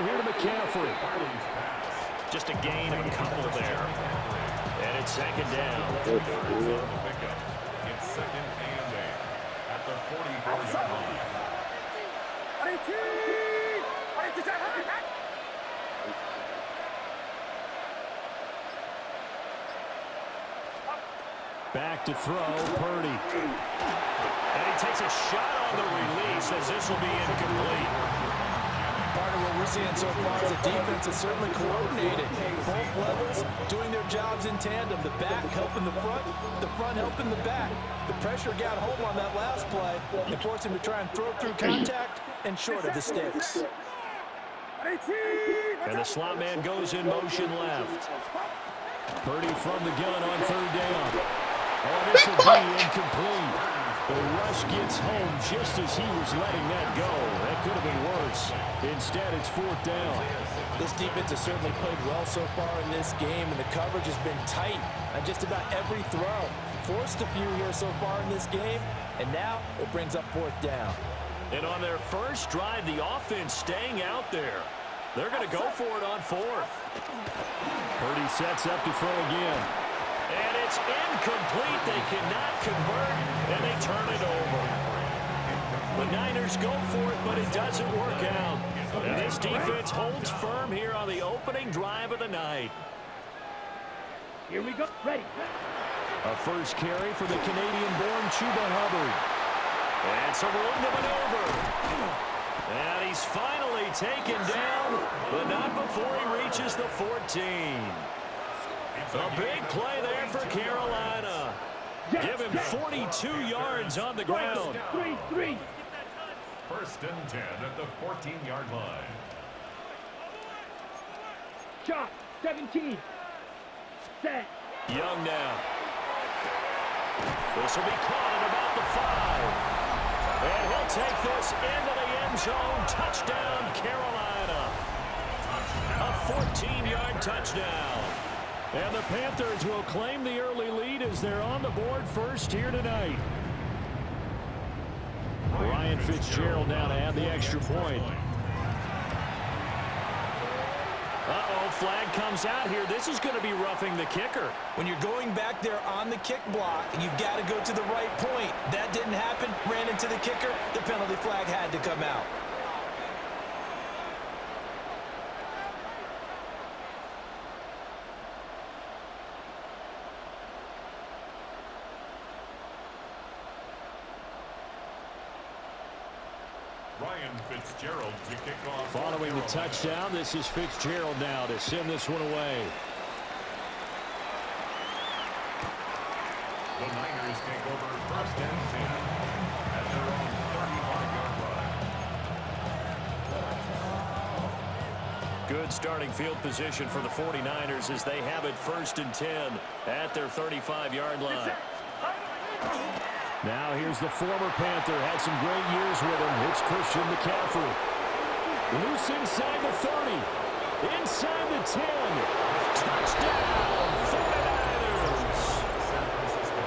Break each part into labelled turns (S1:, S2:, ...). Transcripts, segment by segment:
S1: here to McCaffrey.
S2: Just a gain of a couple there. And it's second down.
S3: It's second and 8 at the 44-yard line.
S1: Back to throw, Purdy.
S2: And he takes a shot on the release as this will be incomplete.
S4: Part of what we're seeing so far is the defense is certainly coordinated. Both levels doing their jobs in tandem. The back helping the front helping the back. The pressure got home on that last play and forced him to try and throw through contact and short of the sticks.
S2: And the slot man goes in motion left.
S1: Purdy from the gun on third down. Oh, this will be incomplete. The rush gets home just as he was letting that go. That could have been worse. Instead, it's fourth down.
S4: This defense has certainly played well so far in this game, and the coverage has been tight on just about every throw. Forced a few here so far in this game, and now it brings up fourth down.
S2: And on their first drive, the offense staying out there. They're going to go for it on fourth.
S1: Purdy sets up to throw again.
S2: And it's incomplete. They cannot convert, and they turn it over. The Niners go for it, but it doesn't work out. And this defense holds firm here on the opening drive of the night.
S5: Here we go. Ready.
S1: A first carry for the Canadian-born Chuba Hubbard.
S2: And some room to maneuver. And he's finally taken down, but not before he reaches the 14. A big play there for Carolina. Give him 42 yards on the ground.
S5: 3-3.
S3: First and 10 at the 14-yard line.
S5: Shot. 17. Set.
S2: Young now. This will be caught at about the 5. And he'll take this into the end zone. Touchdown, Carolina. A 14-yard touchdown.
S1: And the Panthers will claim the early lead as they're on the board first here tonight. Ryan Fitzgerald now to add the extra point.
S2: Uh-oh, flag comes out here. This is going to be roughing the kicker.
S4: When you're going back there on the kick block, you've got to go to the right point. That didn't happen. Ran into the kicker. The penalty flag had to come out.
S3: Ryan Fitzgerald to kick off.
S1: Following the touchdown, this is Fitzgerald now to send this one away.
S3: The Niners take over first and 10 at their own 35-yard line.
S2: Good starting field position for the 49ers as they have it first and 10 at their 35-yard line.
S1: Now here's the former Panther. Had some great years with him. It's Christian McCaffrey. Loose inside the 30. Inside the 10. Touchdown, 49ers.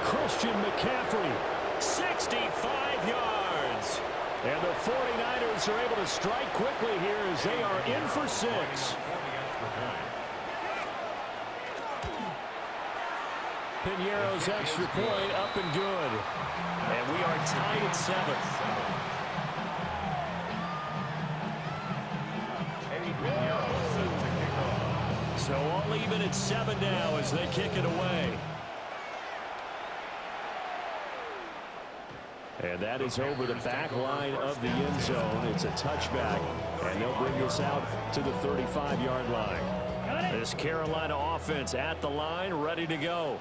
S1: Christian McCaffrey.
S2: 65 yards.
S1: And the 49ers are able to strike quickly here as they are in for 6. Piñeiro's extra point up and good.
S2: And we are tied at 7. So all even at 7 now as they kick it away.
S1: And that is over the back line of the end zone. It's a touchback, and they'll bring this out to the 35-yard line.
S2: This Carolina offense at the line, ready to go.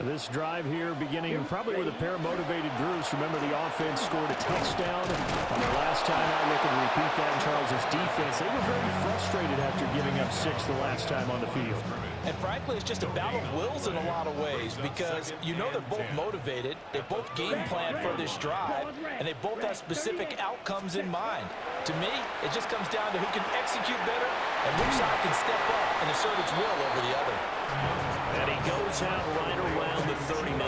S1: This drive here beginning probably with a pair of motivated groups. Remember, the offense scored a touchdown. And the last time I look and repeat that in Charles' defense, they were very frustrated after giving up 6 the last time on the field.
S4: And frankly, it's just a battle of wills in a lot of ways because you know they're both motivated, they both game plan for this drive, and they both have specific outcomes in mind. To me, it just comes down to who can execute better and which side can step up and assert its will over the other.
S2: And he goes out right around the 39.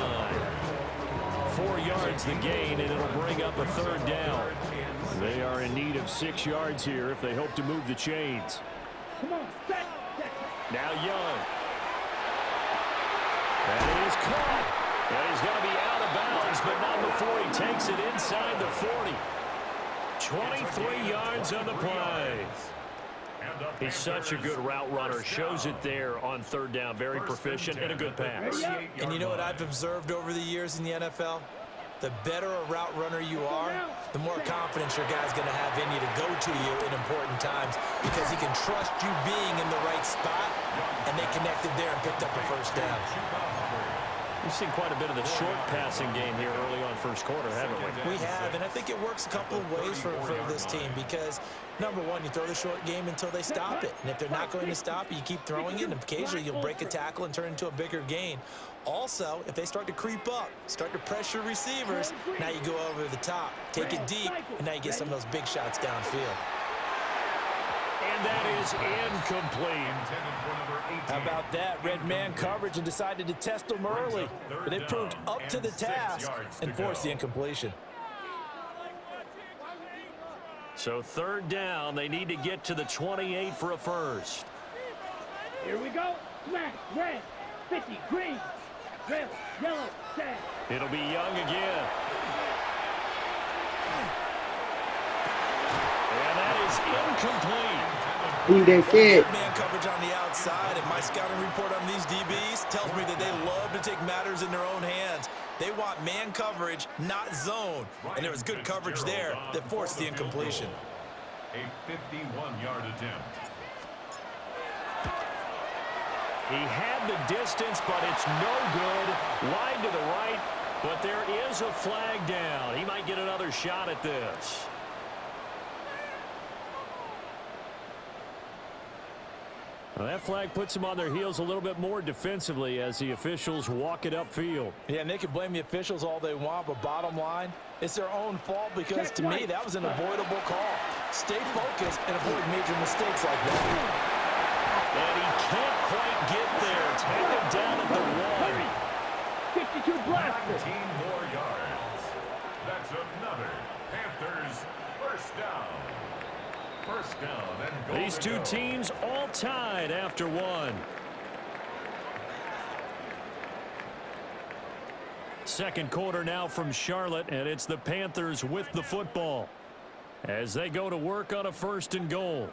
S2: 4 yards the gain, and it'll bring up a 3rd down.
S1: They are in need of 6 yards here if they hope to move the chains.
S5: Come on, set.
S2: Now Young. That is caught. And he's going to be out of bounds, but not before he takes it inside the 40. 23 yards on the play. He's such a good route runner. Shows it there on 3rd down. Very proficient and a good pass.
S4: And you know what I've observed over the years in the NFL? The better a route runner you are, the more confidence your guy's going to have in you to go to you in important times because he can trust you being in the right spot, and they connected there and picked up the 1st down.
S2: We've seen quite a bit of the short passing game here early on 1st quarter, haven't we?
S4: We have, and I think it works a couple of ways for this team because, number one, you throw the short game until they stop it. And if they're not going to stop it, you keep throwing it, and occasionally you'll break a tackle and turn it into a bigger gain. Also, if they start to creep up, start to pressure receivers, now you go over the top, take it deep, and now you get some of those big shots downfield.
S2: And that is incomplete.
S4: How about that? Red man coverage and decided to test them early. But they proved up to the task and forced the incompletion.
S2: So 3rd down, they need to get to the 28 for a 1st.
S5: Here we go. Smash, red, 50, green, red, yellow, set.
S2: It'll be Young again. And that is incomplete.
S4: Man coverage on the outside, and my scouting report on these DBs tells me that they love to take matters in their own hands. They want man coverage, not zone. And there was good coverage there that forced the incompletion.
S3: A 51-yard attempt.
S2: He had the distance, but it's no good. Wide to the right, but there is a flag down. He might get another shot at this.
S1: Well, that flag puts them on their heels a little bit more defensively as the officials walk it upfield.
S4: Yeah, and they can blame the officials all they want, but bottom line, it's their own fault because, to me, that was an avoidable call. Stay focused and avoid major mistakes like that.
S2: And he can't quite get there. Tackled down at the 1.
S5: 52 blasters.
S3: 19 more yards. That's another Panthers 1st down. 1st down and goal.
S2: These two teams all tied after 1. Second quarter now from Charlotte, and it's the Panthers with the football as they go to work on a 1st and goal.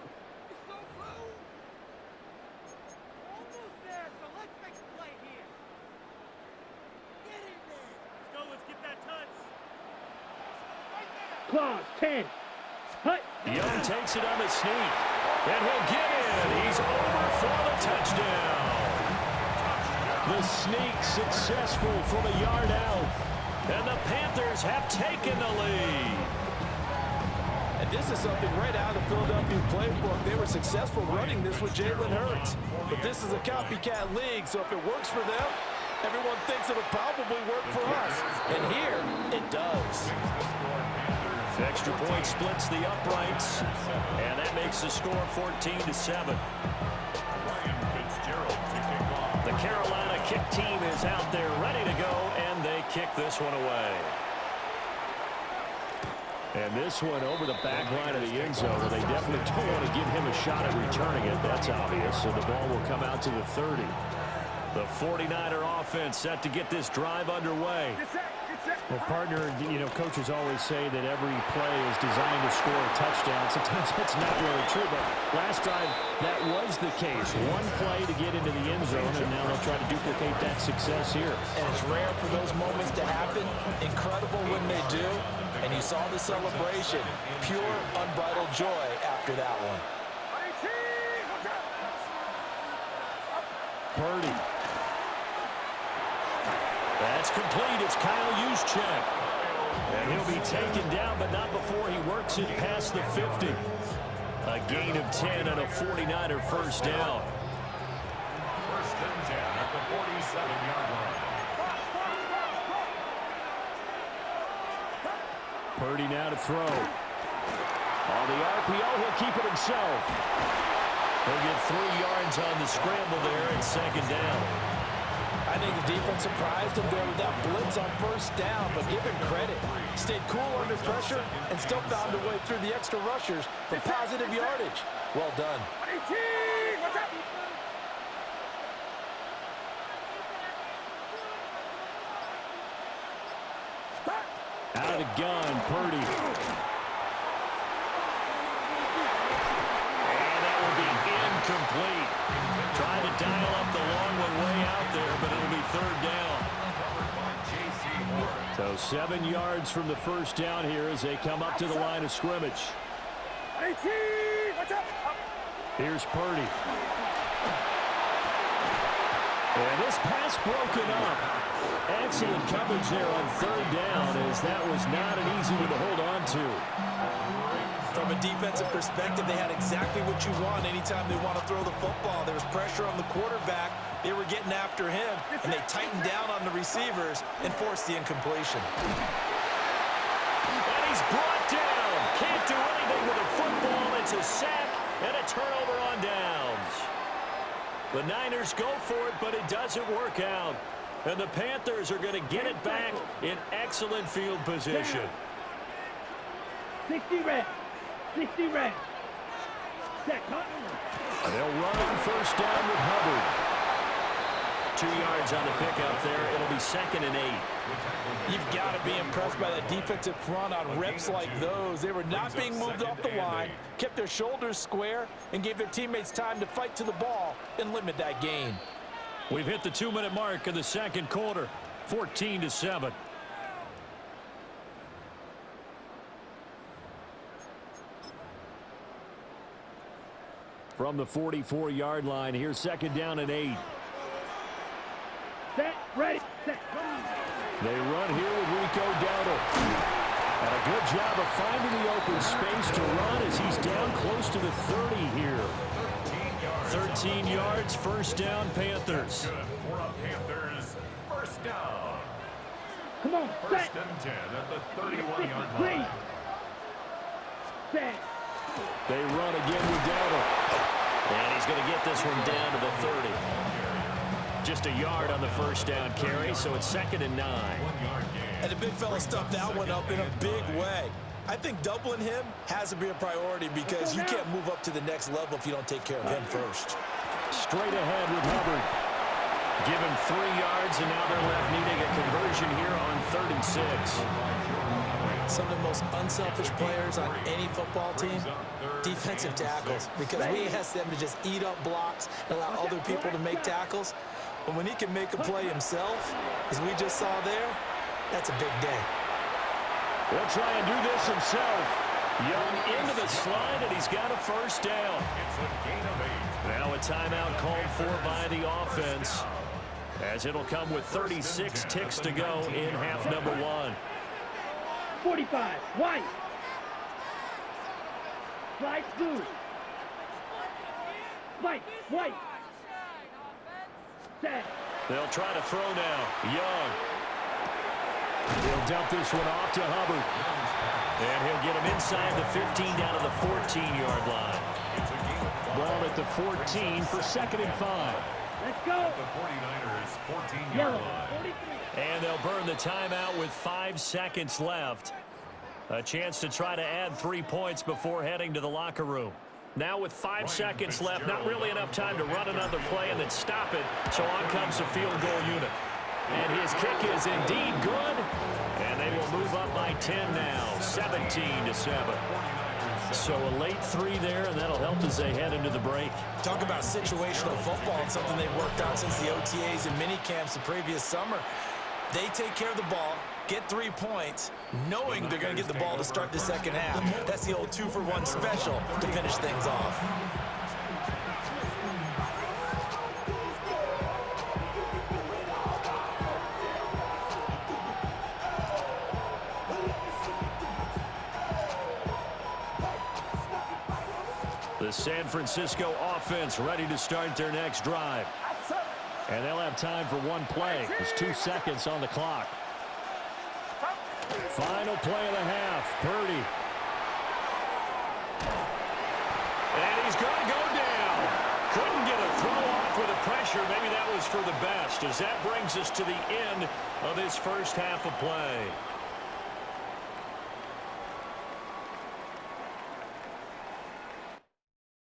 S5: Claws, 10. Hut.
S2: Young takes it on the sneak, and he'll get in. He's over for the touchdown. The sneak successful from a yard out, and the Panthers have taken the lead.
S4: And this is something right out of the Philadelphia playbook. They were successful running this with Jalen Hurts. But this is a copycat league, so if it works for them, everyone thinks it'll probably work for us. And here, it does.
S2: Extra point splits the uprights, and that makes the score 14-7. The Carolina kick team is out there ready to go, and they kick this one away.
S1: And this one over the back line of the end zone. They definitely don't want to give him a shot at returning it. That's obvious. So the ball will come out to the 30.
S2: The 49er offense set to get this drive underway.
S1: Well, partner, you know, coaches always say that every play is designed to score a touchdown. Sometimes that's not really true, but last drive, that was the case. One play to get into the end zone, and now they'll try to duplicate that success here.
S4: And it's rare for those moments to happen. Incredible when they do. And you saw the celebration. Pure, unbridled joy after that one.
S1: Purdy.
S2: That's complete. It's Kyle Juszczyk. And he'll be taken down, but not before he works it past the 50. A gain of 10 and a 49er 1st down.
S3: 1st and 10 at the 47-yard line.
S1: Purdy now to throw. On the RPO, he'll keep it himself.
S2: He'll get 3 yards on the scramble there at 2nd down.
S4: I I think the defense surprised him there with that blitz on first down, but give him credit. Stayed cool under pressure and still found a way through the extra rushers for positive yardage. Well done.
S1: Out of the gun, Purdy.
S2: And that will be incomplete. Trying to dial up the long one way out there, but it'll be third down.
S1: So 7 yards from the first down here as they come up to the line of scrimmage. Here's Purdy. And this pass broken up. Excellent coverage there on third down, as that was not an easy one to hold on to.
S4: From a defensive perspective, they had exactly what you want anytime they want to throw the football. There was pressure on the quarterback. They were getting after him, and they tightened down on the receivers and forced the incompletion.
S2: And he's brought down. Can't do anything with a football. It's a sack and a turnover on downs. The Niners go for it, but it doesn't work out. And the Panthers are going to get it back in excellent field position.
S5: 60 red. 60 red. Set.
S1: They'll run it first down with Hubbard.
S2: 2 yards on the pickup there. It'll be 2nd and 8.
S4: You've got to be impressed by that defensive front on reps like those. They were not being moved off the line, kept their shoulders square, and gave their teammates time to fight to the ball and limit that gain.
S1: We've hit the 2-minute mark in the second quarter. 14-7. From the 44-yard line, here's 2nd down and 8.
S5: Set. Ready. Set.
S1: They run here with Rico Dowdle. And a good job of finding the open space to run as he's down close to the 30 here.
S2: 13 yards, first down, Panthers.
S3: Good for a Panthers. First down.
S5: Come on.
S3: First
S5: Set.
S3: and 10 at the 31-yard
S5: Please.
S3: line.
S5: Set.
S1: They run again with Dowdle.
S2: And he's going to get this one down to the 30. Just a yard on the first down carry, so it's 2nd and 9.
S3: 1 yard gain.
S4: And the big fella stuffed that one up in a big way. I think doubling him has to be a priority because you can't move up to the next level if you don't take care of him first.
S1: Straight ahead with Hubbard.
S2: Give him 3 yards, and now they're left needing a conversion here on 3rd and 6.
S4: Some of the most unselfish players on any football team, defensive tackles, because we ask them to just eat up blocks and allow other people to make tackles. But when he can make a play himself, as we just saw there, that's a big day.
S1: He'll try and do this himself.
S2: Young into the slide, and he's got a first down.
S3: It's a gain of 8.
S2: Now a timeout called for by the offense, as it'll come with 36 ticks to go in half number 1.
S5: 45. White. Slide through. White. Set.
S2: They'll try to throw now. Young.
S1: He'll dump this one off to Hubbard.
S2: And he'll get him inside the 15 down to the 14-yard line.
S1: Ball at the 14 for 2nd and 5.
S5: Let's go.
S3: The 49ers 14-yard
S5: Yellow.
S3: line.
S5: 43.
S2: And they'll burn the timeout with 5 seconds left. A chance to try to add 3 points before heading to the locker room. Now with 5 seconds left, not really enough time to run another play and then stop it. So on comes the field goal unit. And his kick is indeed good. And they will move up by 10 now, 17-7. So a late 3 there, and that'll help as they head into the break.
S4: Talk about situational football and something they've worked out since the OTAs and mini camps the previous summer. They take care of the ball, get 3 points, knowing they're going to get the ball to start the second half. That's the old 2-for-1 special to finish things off.
S1: The San Francisco offense ready to start their next drive. And they'll have time for one play. There's 2 seconds on the clock. Final play of the half. Purdy.
S2: And he's going to go down. Couldn't get a throw off with the pressure. Maybe that was for the best, as that brings us to the end of this first half of play.